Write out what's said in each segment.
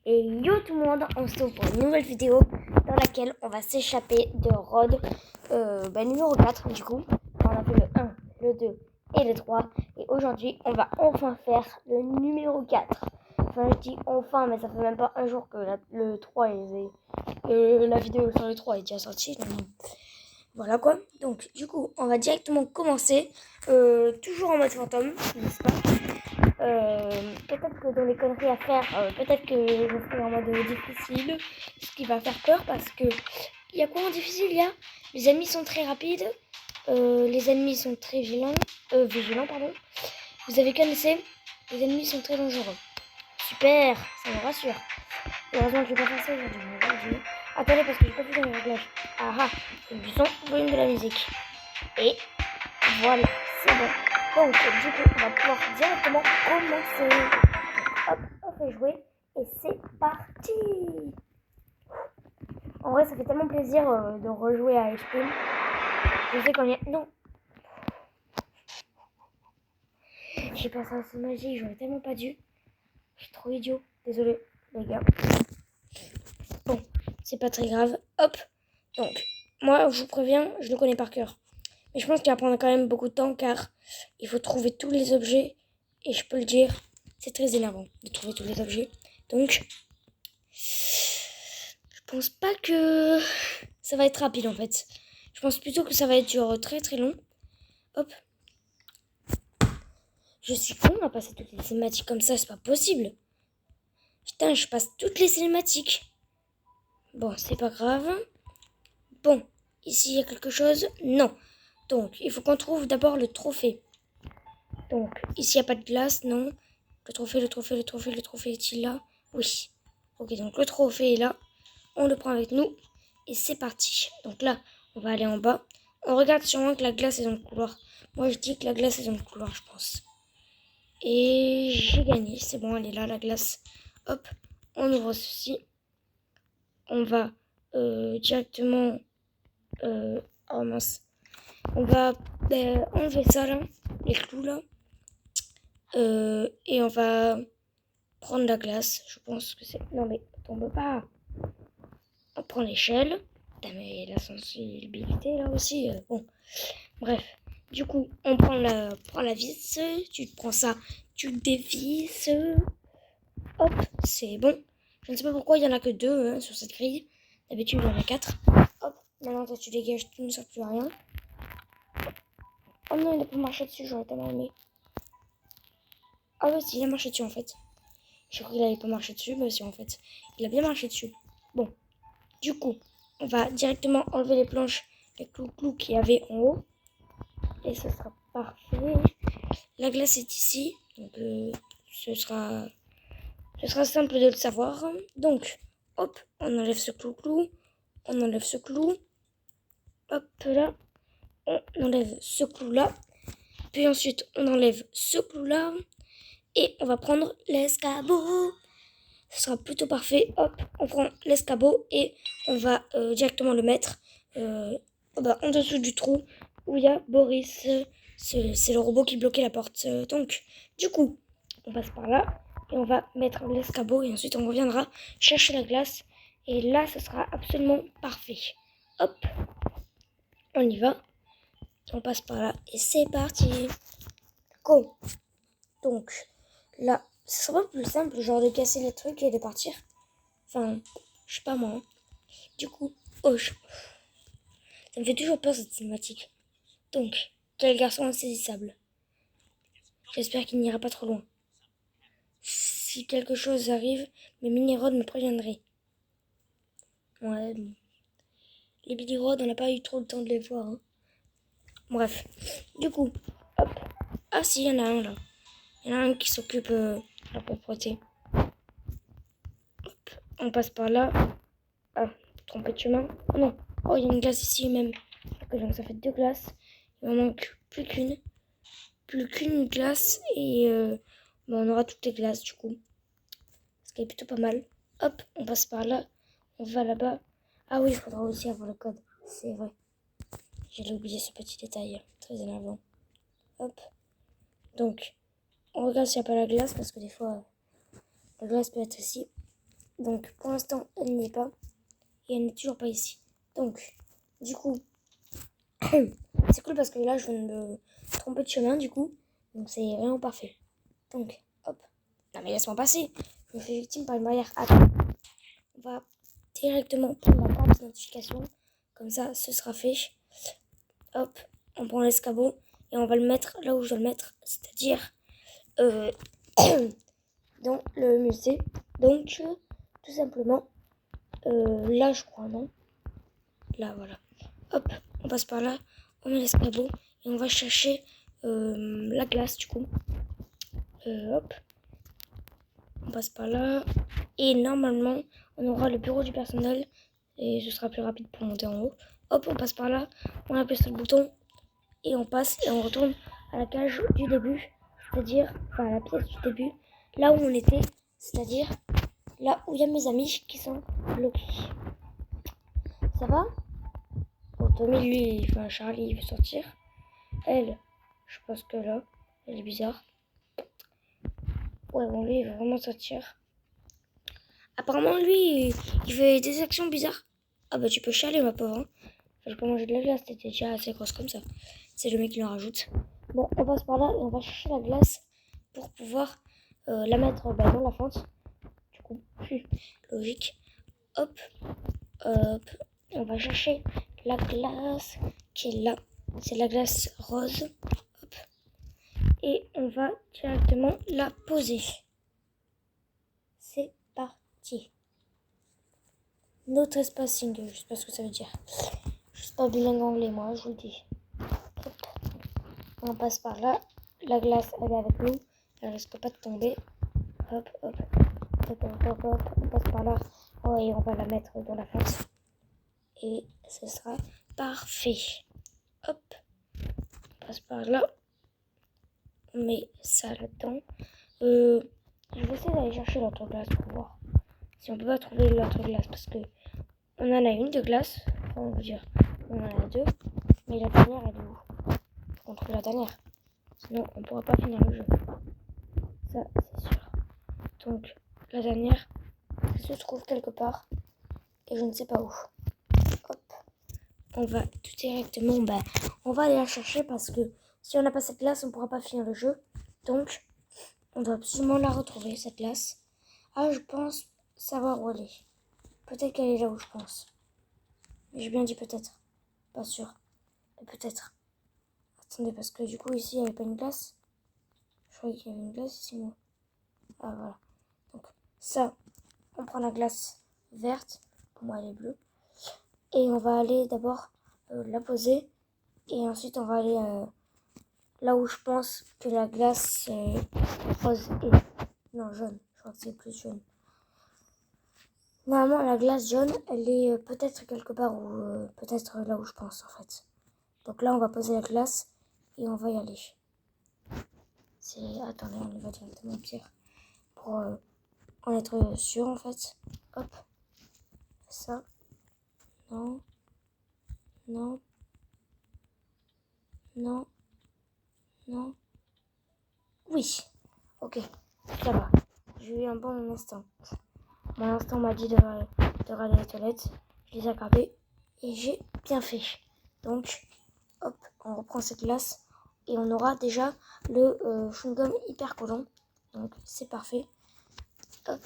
Et yo tout le monde, on se retrouve pour une nouvelle vidéo dans laquelle on va s'échapper de Rhodes numéro 4 du coup. On a fait le 1, le 2 et le 3. Et aujourd'hui, on va enfin faire le numéro 4. Enfin, je dis enfin, mais ça fait même pas un jour que le 3 est... la vidéo sur le 3 est déjà sortie. Donc, voilà quoi. Donc du coup, on va directement commencer. Toujours en mode fantôme, n'est-ce pas? Peut-être que dans les conneries à faire, peut-être que je ferai en mode difficile, ce qui va faire peur parce que il y a quoi en difficile? Il y a les ennemis sont très rapides, les ennemis sont très vigilants pardon. Vous avez connaissé, les ennemis sont très dangereux. Super, ça me rassure. Heureusement que je vais pas faire ça aujourd'hui. Attendez parce que j'ai pas vu dans les réglages. Ah ah, du son, volume de la musique. Et voilà, c'est bon. Donc, du coup, on va pouvoir directement commencer. Donc, hop, on fait jouer et c'est parti. En vrai, ça fait tellement plaisir de rejouer à Ice. Je sais qu'on y a... Non. J'ai pensé à ce magique, j'aurais tellement pas dû. Je suis trop idiot. Désolé, les gars. Bon, c'est pas très grave. Hop. Donc, moi, je vous préviens, je le connais par cœur. Mais je pense qu'il va prendre quand même beaucoup de temps car il faut trouver tous les objets. Et je peux le dire, c'est très énervant de trouver tous les objets. Donc, je pense pas que ça va être rapide en fait. Je pense plutôt que ça va être genre très très long. Hop. Je suis con à passer toutes les cinématiques comme ça, c'est pas possible. Putain, je passe toutes les cinématiques. Bon, c'est pas grave. Bon, ici il y a quelque chose. Non. Donc, il faut qu'on trouve d'abord le trophée. Donc, ici il n'y a pas de glace, non. Le trophée est-il là? Oui. Ok, donc le trophée est là. On le prend avec nous. Et c'est parti. Donc là, on va aller en bas. On regarde sûrement que la glace est dans le couloir. Moi, je dis que la glace est dans le couloir, je pense. Et j'ai gagné. C'est bon, elle est là, la glace. Hop, on ouvre ceci. On va directement... oh mince. On va enlever ça, là. Les clous, là. Et on va prendre la glace. Je pense que c'est... Non, mais tombe pas. On prend l'échelle. Putain, mais la sensibilité, là aussi. Bon, bref. Du coup, on prend la vis. Tu te prends ça. Tu le dévisses. Hop, c'est bon. Je ne sais pas pourquoi il n'y en a que deux sur cette grille. D'habitude, il y en a 4. Hop, maintenant, toi, tu dégages. Tu ne sers plus à rien. Oh non, il n'a pas marché dessus. J'aurais tellement aimé. Ah ouais, si, il a marché dessus, en fait. J'ai cru qu'il n'allait pas marcher dessus, mais si en fait, il a bien marché dessus. Bon, du coup, on va directement enlever les planches, les clous qu'il y avait en haut. Et ce sera parfait. La glace est ici, donc ce sera simple de le savoir. Donc, hop, on enlève ce clou, on enlève ce clou. Hop là, on enlève ce clou là. Puis ensuite, on enlève ce clou là. Et on va prendre l'escabeau. Ce sera plutôt parfait. Hop, on prend l'escabeau et on va directement le mettre en dessous du trou où il y a Boris. C'est le robot qui bloquait la porte. Donc, du coup, on passe par là et on va mettre l'escabeau et ensuite on reviendra chercher la glace. Et là, ce sera absolument parfait. Hop, on y va. On passe par là et c'est parti. Go. Donc, là, ce sera pas plus simple, genre de casser les trucs et de partir. Enfin, je sais pas moi. Hein. Du coup, ça me fait toujours peur cette cinématique. Donc, quel garçon insaisissable. J'espère qu'il n'ira pas trop loin. Si quelque chose arrive, mes mini-rods me préviendraient. Ouais, bon. Les mini-rods, on n'a pas eu trop le temps de les voir. Hein. Bref. Du coup, hop. Ah si, il y en a un là. Il y en a un qui s'occupe de la propreté. Hop. On passe par là. Ah, trompé de chemin. Oh non. Oh, il y a une glace ici même. Donc ça fait 2 glaces. Il m'en manque plus qu'une glace et on aura toutes les glaces du coup. Ce qui est plutôt pas mal. Hop, on passe par là. On va là-bas. Ah oui, il faudra aussi avoir le code. C'est vrai. J'allais oublier ce petit détail. Très énervant. Hop. Donc, on regarde s'il n'y a pas la glace parce que des fois, la glace peut être ici. Donc pour l'instant, elle n'y est pas. Et elle n'est toujours pas ici. Donc, du coup, c'est cool parce que là, je viens de me tromper de chemin, du coup. Donc c'est vraiment parfait. Donc, hop. Non mais laisse-moi passer. Je me fais victime par une barrière. Attends. On va directement prendre la carte d'identification. Comme ça, ce sera fait. Hop. On prend l'escabeau. Et on va le mettre là où je dois le mettre. C'est-à-dire dans le musée. Donc, tout simplement, là, je crois, non? Là, voilà. Hop. On passe par là. On met l'escabeau. Et on va chercher la glace, du coup. Hop. On passe par là. Et normalement, on aura le bureau du personnel. Et ce sera plus rapide pour monter en haut. Hop, on passe par là. On appuie sur le bouton. Et on passe et on retourne à la cage du début. C'est-à-dire, enfin à la pièce du début. Là où on était. C'est-à-dire, là où il y a mes amis qui sont bloqués. Ça va? Bon, Tommy, lui, enfin Charlie, il veut sortir. Elle, je pense que là, elle est bizarre. Ouais, bon, lui, il veut vraiment sortir. Apparemment, lui, il fait des actions bizarres. Ah bah, tu peux chialer, ma pauvre. Hein. Je peux manger de la glace, t'étais déjà assez grosse comme ça. C'est le mec qui en rajoute. Bon, on passe par là et on va chercher la glace pour pouvoir la mettre dans la fente. Du coup, plus logique. Hop, hop. On va chercher la glace qui est là. C'est la glace rose. Hop. Et on va directement la poser. C'est parti. No trespassing, je sais pas ce que ça veut dire. Je suis pas bilingue anglais, moi, je vous le dis. Hop. On passe par là. La glace, elle est avec nous. Elle risque pas de tomber. Hop, hop. Hop, hop, hop, hop. On passe par là. Oh, et on va la mettre dans la fente. Et ce sera parfait. Hop. On passe par là. On met ça là-dedans. Je vais essayer d'aller chercher l'autre glace pour voir si on peut pas trouver l'autre glace. Parce que on en a une de glace. Enfin, on veut dire, on en a deux. Mais la dernière, elle est où? On trouve la dernière. Sinon, on pourra pas finir le jeu. Ça, c'est sûr. Donc, la dernière, elle se trouve quelque part. Et je ne sais pas où. Hop. On va tout directement, on va aller la chercher parce que si on n'a pas cette glace, on ne pourra pas finir le jeu. Donc, on doit absolument la retrouver, cette glace. Ah, je pense savoir où elle est. Peut-être qu'elle est là où je pense. Mais j'ai bien dit peut-être. Pas sûr. Mais peut-être. Attendez, parce que du coup, ici, il n'y avait pas une glace. Je croyais qu'il y avait une glace ici, moi. Ah, voilà. Donc, ça, on prend la glace verte. Pour moi, elle est bleue. Et on va aller d'abord la poser. Et ensuite, on va aller là où je pense que la glace rose est. Non, jaune. Je crois que c'est plus jaune. Normalement, la glace jaune, elle est peut-être quelque part ou peut-être là où je pense, en fait. Donc là, on va poser la glace et on va y aller. Attendez, on y va directement au pire. Pour en être sûr, en fait. Hop. Ça. Non. Non. Non. Non. Oui. Ok. Ça va. J'ai eu un bon instant. Mon instant m'a dit de râler aux toilettes. Je les ai attrapés et j'ai bien fait. Donc, hop, on reprend cette glace et on aura déjà le chewing-gum hyper collant. Donc, c'est parfait. Hop,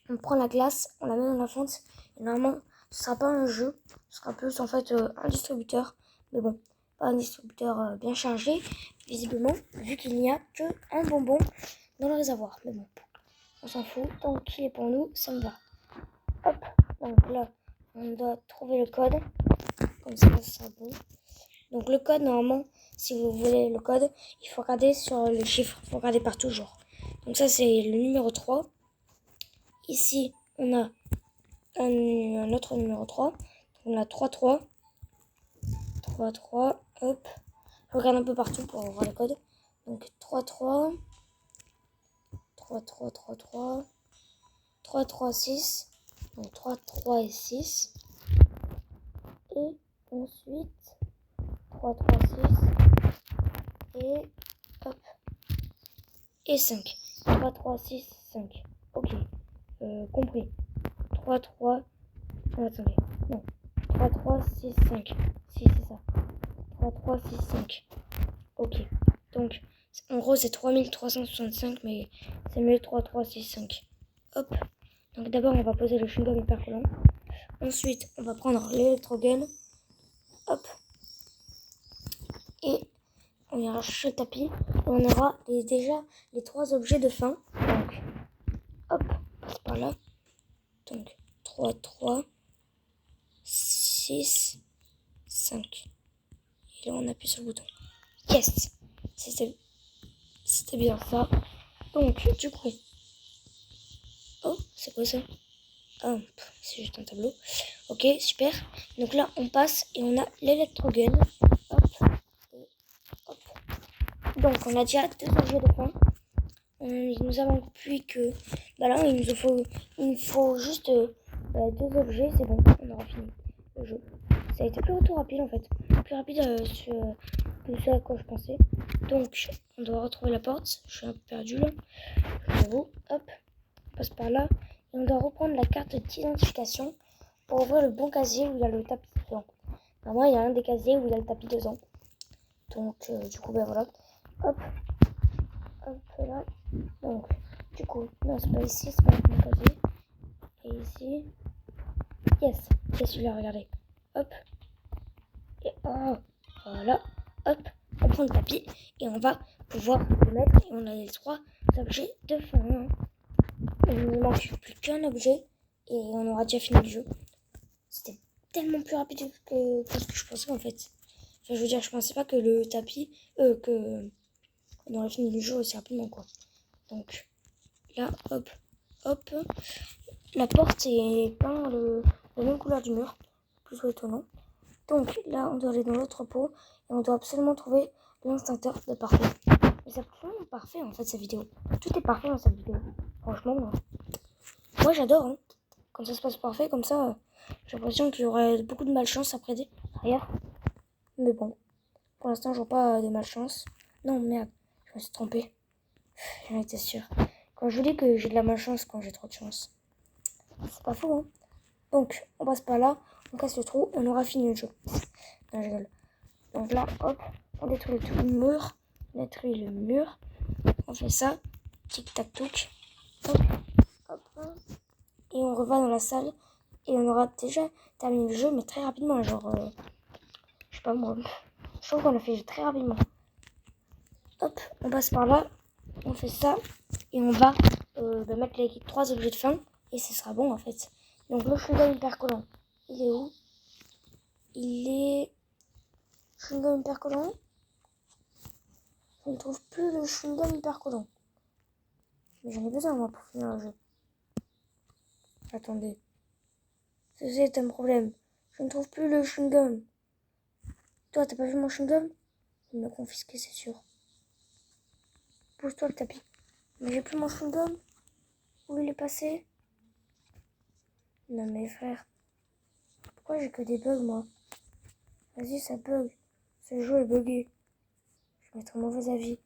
on prend la glace, on la met dans la fente. Et normalement, ce sera pas un jeu, ce sera plus en fait un distributeur. Mais bon, pas un distributeur bien chargé, visiblement, vu qu'il n'y a qu'un bonbon dans le réservoir. Mais bon, on s'en fout, tant qu'il est pour nous, ça me va. Hop, donc là, on doit trouver le code. Comme ça, ça sera bon. Donc le code, normalement, si vous voulez le code, il faut regarder sur le chiffre. Il faut regarder par toujours. Donc ça, c'est le numéro 3. Ici, on a un autre numéro 3. Donc on a 3-3. 3-3, hop. Je regarde un peu partout pour voir le code. Donc 3-3. 3-3, 3-3. 3-3, 6. Donc 3, 3 et 6. Et ensuite 3, 3, 6. Et hop. Et 5. 3, 3, 6, 5. Ok. compris. 3, 3. Oh, attendez. Non. 3, 3, 6, 5. Si, c'est ça. 3, 3, 6, 5. Ok. Donc, en gros, c'est 3365, mais c'est mieux 3, 3, 6, 5. Hop. Donc, d'abord, on va poser le chewing-gum hyper collant. Ensuite, on va prendre l'électrogun. Hop. Et on ira chercher le tapis. Et on aura déjà les 3 objets de fin. Donc, hop, on passe par là. Donc, 3, 3, 6, 5. Et là, on appuie sur le bouton. Yes! C'était bien ça. Donc, du coup... Oh, c'est quoi ça? Ah, c'est juste un tableau. Ok, super. Donc là, on passe et on a l'électrogun. Hop. Et hop. Donc, on a déjà 2 objets de fin. Nous avons plus que... Bah là, il nous faut juste 2 objets. C'est bon, on aura fini le jeu. Ça a été plus rapide en fait. Plus rapide que ce à quoi je pensais. Donc, on doit retrouver la porte. Je suis un peu perdu là. J'avoue. Hop. On passe par là. Et on doit reprendre la carte d'identification pour ouvrir le bon casier où il y a le tapis dedans. Normalement, il y a un des casiers où il y a le tapis dedans. Donc, du coup, ben voilà. Hop. Hop là. Donc, du coup, non, c'est pas ici, c'est pas le bon casier. Et ici. Yes, c'est celui-là, regardez. Hop. Et oh, voilà. Hop. On prend le tapis et on va pouvoir le mettre. Et on a les 3 objets de fin. Il ne manque plus qu'un objet et on aura déjà fini le jeu. C'était tellement plus rapide que ce que je pensais en fait. Enfin, je veux dire, je pensais pas que le tapis, on aurait fini le jeu aussi rapidement quoi. Donc là, hop, hop. La porte est peint la même couleur du mur, plutôt étonnant. Donc là, on doit aller dans l'entrepôt et on doit absolument trouver l'instincteur de parfait. Mais c'est absolument parfait en fait cette vidéo. Tout est parfait dans cette vidéo. Franchement, moi j'adore. Hein. Quand ça se passe parfait comme ça, j'ai l'impression qu'il y aurait beaucoup de malchance après derrière. Mais bon, pour l'instant, je vois pas de malchance. Non, merde, je me suis trompée. J'en étais sûre. Quand je vous dis que j'ai de la malchance quand j'ai trop de chance. C'est pas faux, hein. Donc, on passe par là, on casse le trou, on aura fini le jeu. Non, je rigole. Donc là, hop, on détruit le mur. On détruit le mur. On fait ça. Tic-tac-touc. Hop, hop, hop. Et on revient dans la salle. Et on aura déjà terminé le jeu, mais très rapidement. Genre, je sais pas moi. Je trouve qu'on l'a fait très rapidement. Hop, on passe par là. On fait ça. Et on va mettre les 3 objets de fin. Et ce sera bon en fait. Donc le chewing-gum hyper collant, il est où? Il est... Chewing-gum hyper collant. Je ne trouve plus le chewing-gum hyper collant. Mais j'en ai besoin moi pour finir le jeu. Attendez. C'est un problème. Je ne trouve plus le chewing-gum. Toi, t'as pas vu mon chewing-gum? Il me l'a confisqué, c'est sûr. Pose-toi le tapis. Mais j'ai plus mon chewing-gum. Où il est passé? Non mais frère. Pourquoi j'ai que des bugs moi? Vas-y, ça bug. Ce jeu est bugué. Je vais mettre un mauvais avis.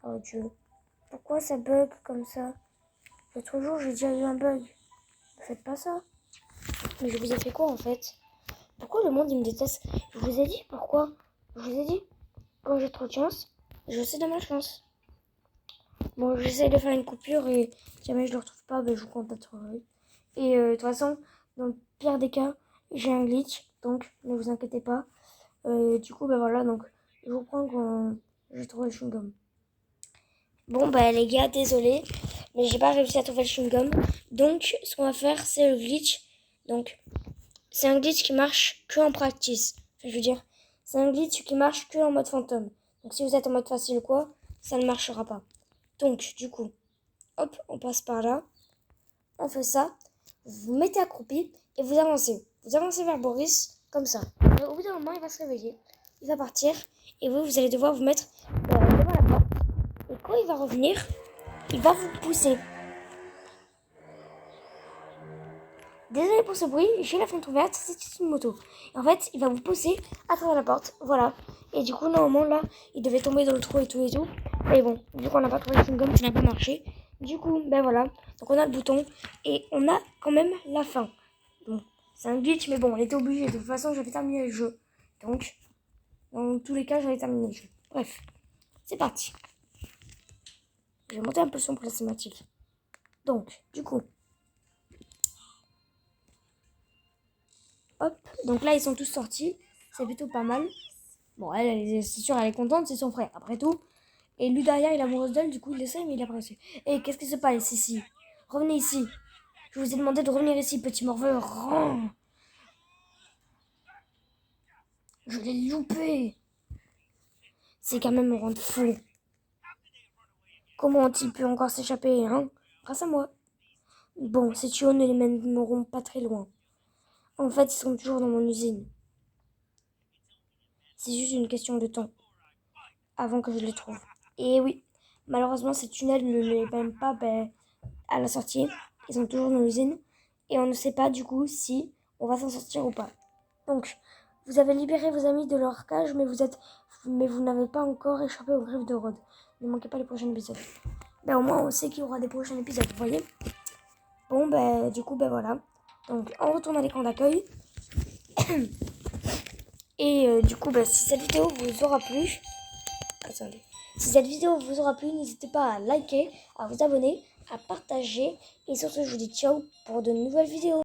Oh Dieu. Pourquoi ça bug comme ça? L'autre jour, j'ai déjà eu un bug. Ne faites pas ça. Mais je vous ai fait quoi en fait? Pourquoi le monde il me déteste? Je vous ai dit pourquoi? Je vous ai dit. Quand j'ai trop de chance, je sais de ma chance. Bon, j'essaie de faire une coupure et si jamais je le retrouve pas, ben, je vous contacterai. Et de toute façon, dans le pire des cas, j'ai un glitch. Donc, ne vous inquiétez pas. Du coup, ben voilà. Donc, je vous prends quand j'ai trouvé le chewing-gum. Bon, bah les gars, désolé. Mais j'ai pas réussi à trouver le chewing-gum. Donc, ce qu'on va faire, c'est le glitch. Donc, c'est un glitch qui marche que en practice. Enfin, je veux dire, c'est un glitch qui marche que en mode fantôme. Donc, si vous êtes en mode facile ou quoi, ça ne marchera pas. Donc, du coup, hop, on passe par là. On fait ça. Vous vous mettez accroupi et vous avancez. Vous avancez vers Boris, comme ça. Et au bout d'un moment, il va se réveiller. Il va partir. Et vous allez devoir vous mettre devant la porte. Et quand il va revenir, il va vous pousser. Désolé pour ce bruit, j'ai la fenêtre ouverte, c'est une moto. Et en fait, il va vous pousser à travers la porte, voilà. Et du coup, normalement, là, il devait tomber dans le trou et tout. Mais bon, vu qu'on n'a pas trouvé le chewing-gum, ça n'a pas marché. Du coup, ben voilà. Donc on a le bouton et on a quand même la fin. Bon, c'est un glitch, mais bon, on était obligé. De toute façon, j'avais terminé le jeu. Donc, dans tous les cas, j'avais terminé le jeu. Bref, c'est parti. Je vais monter un peu le son pour la cinématique. Donc, du coup. Hop. Donc là, ils sont tous sortis. C'est plutôt pas mal. Bon, c'est sûr, elle est contente, c'est son frère, après tout. Et lui, derrière, il est amoureux d'elle, du coup, il essaie, mais il a pas réussi. Et qu'est-ce qui se passe ici? Revenez ici. Je vous ai demandé de revenir ici, petit morveux. Oh, je l'ai loupé. C'est quand même me rendre fou. Comment ont-ils pu encore s'échapper, hein? Grâce à moi. Bon, ces tuyaux ne les mèneront pas très loin. En fait, ils sont toujours dans mon usine. C'est juste une question de temps avant que je les trouve. Et oui, malheureusement, ces tunnels ne les mènent pas à la sortie. Ils sont toujours dans l'usine. Et on ne sait pas du coup si on va s'en sortir ou pas. Donc, vous avez libéré vos amis de leur cage, mais vous n'avez pas encore échappé aux griffes de Rod. Ne manquez pas les prochains épisodes. Ben, au moins, on sait qu'il y aura des prochains épisodes, vous voyez. Bon, ben, du coup, ben voilà. Donc, on retourne à l'écran d'accueil. Et du coup, ben, si cette vidéo vous aura plu, attendez. Si cette vidéo vous aura plu, n'hésitez pas à liker, à vous abonner, à partager. Et sur ce, je vous dis ciao pour de nouvelles vidéos.